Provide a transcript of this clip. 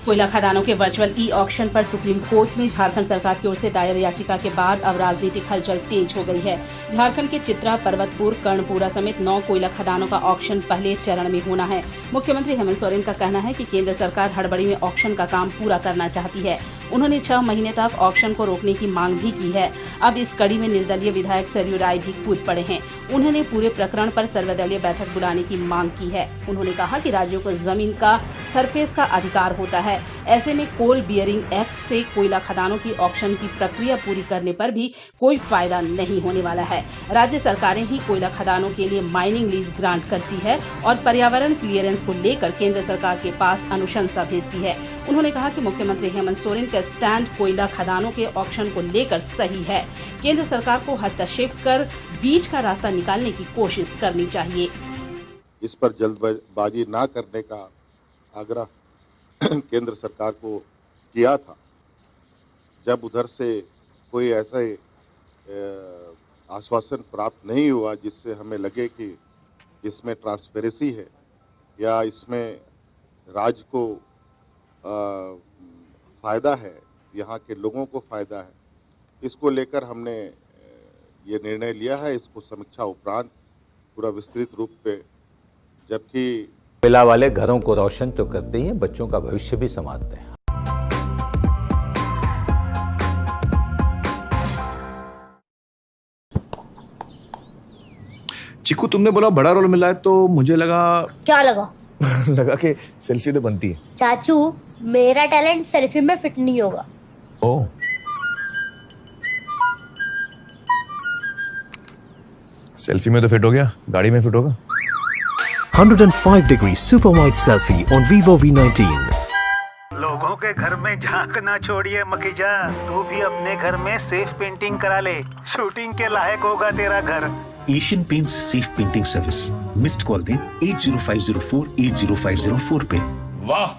कोयला खदानों के वर्चुअल ई ऑक्शन पर सुप्रीम कोर्ट में झारखंड सरकार की ओर से दायर याचिका के बाद अब राजनीतिक हलचल तेज हो गई है। झारखंड के चित्रा, पर्वतपुर, कर्णपुरा समेत 9 कोयला खदानों का ऑक्शन पहले चरण में होना है। मुख्यमंत्री हेमंत सोरेन का कहना है कि केंद्र सरकार हड़बड़ी में ऑक्शन का काम पूरा करना चाहती है। उन्होंने 6 महीने तक ऑक्शन को रोकने की मांग भी की है। अब इस कड़ी में निर्दलीय विधायक सरयू राय भी कूद पड़े हैं। उन्होंने पूरे प्रकरण पर सर्वदलीय बैठक बुलाने की मांग की है। उन्होंने कहा कि राज्यों को जमीन का सरफेस का अधिकार होता है। ऐसे में कोल बियरिंग एक्ट से कोयला खदानों की ऑक्शन की प्रक्रिया पूरी करने पर भी कोई फायदा नहीं होने वाला है। राज्य सरकारें ही कोयला खदानों के लिए माइनिंग लीज ग्रांट करती है और पर्यावरण क्लियरेंस को लेकर केंद्र सरकार के पास अनुशंसा भेजती है। उन्होंने कहा कि मुख्यमंत्री हेमंत सोरेन का स्टैंड कोयला खदानों के ऑक्शन को लेकर सही है। केंद्र सरकार को हस्तक्षेप कर बीच का रास्ता निकालने की कोशिश करनी चाहिए। इस पर जल्दबाजी ना करने का आग्रह केंद्र सरकार को किया था। जब उधर से कोई ऐसा आश्वासन प्राप्त नहीं हुआ जिससे हमें लगे कि इसमें ट्रांसपेरेंसी है या इसमें राज्य को फ़ायदा है, यहाँ के लोगों को फ़ायदा है, इसको लेकर हमने ये निर्णय लिया है। इसको समीक्षा उपरांत पूरा विस्तृत रूप पे, जबकि कोयला वाले घरों को रोशन तो करते ही हैं, बच्चों का भविष्य भी संवारते हैं। चिकू, तुमने बोला बड़ा रोल मिला है तो मुझे लगा। क्या लगा? लगा कि सेल्फी तो बनती है। चाचू, मेरा टैलेंट सेल्फी में फिट नहीं होगा। ओह, सेल्फी में तो फिट हो गया, गाड़ी में फिट होगा। 105 degree super wide selfie on Vivo V19। लोगों के घर में झांकना छोड़िए मखीजा, तू भी अपने घर में सेफ पेंटिंग करा ले। शूटिंग के लायक होगा तेरा घर। Asian paints safe painting service. Missed call दें 80504 80504 पे। वाह।